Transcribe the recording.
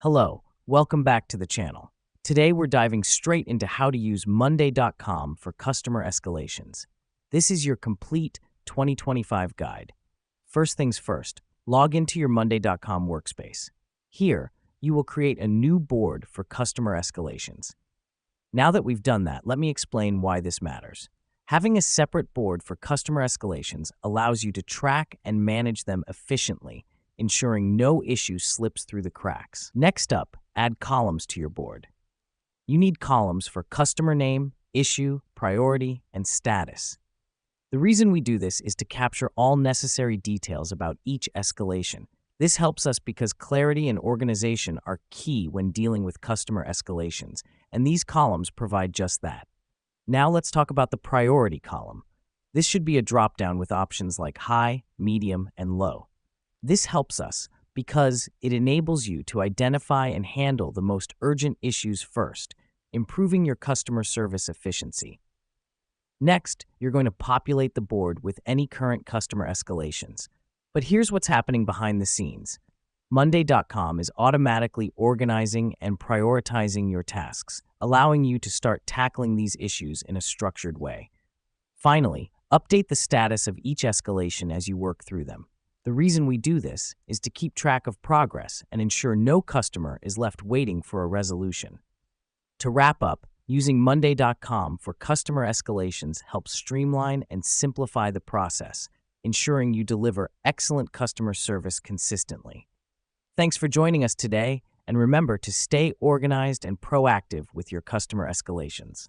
Hello, welcome back to the channel. Today we're diving straight into how to use Monday.com for customer escalations. This is your complete 2025 guide. First things first, log into your Monday.com workspace. Here, you will create a new board for customer escalations. Now that we've done that, let me explain why this matters. Having a separate board for customer escalations allows you to track and manage them efficiently, ensuring no issue slips through the cracks. Next up, add columns to your board. You need columns for customer name, issue, priority, and status. The reason we do this is to capture all necessary details about each escalation. This helps us because clarity and organization are key when dealing with customer escalations, and these columns provide just that. Now let's talk about the priority column. This should be a drop-down with options like high, medium, and low. This helps us because it enables you to identify and handle the most urgent issues first, improving your customer service efficiency. Next, you're going to populate the board with any current customer escalations. But here's what's happening behind the scenes. Monday.com is automatically organizing and prioritizing your tasks, allowing you to start tackling these issues in a structured way. Finally, update the status of each escalation as you work through them. The reason we do this is to keep track of progress and ensure no customer is left waiting for a resolution. To wrap up, using Monday.com for customer escalations helps streamline and simplify the process, ensuring you deliver excellent customer service consistently. Thanks for joining us today, and remember to stay organized and proactive with your customer escalations.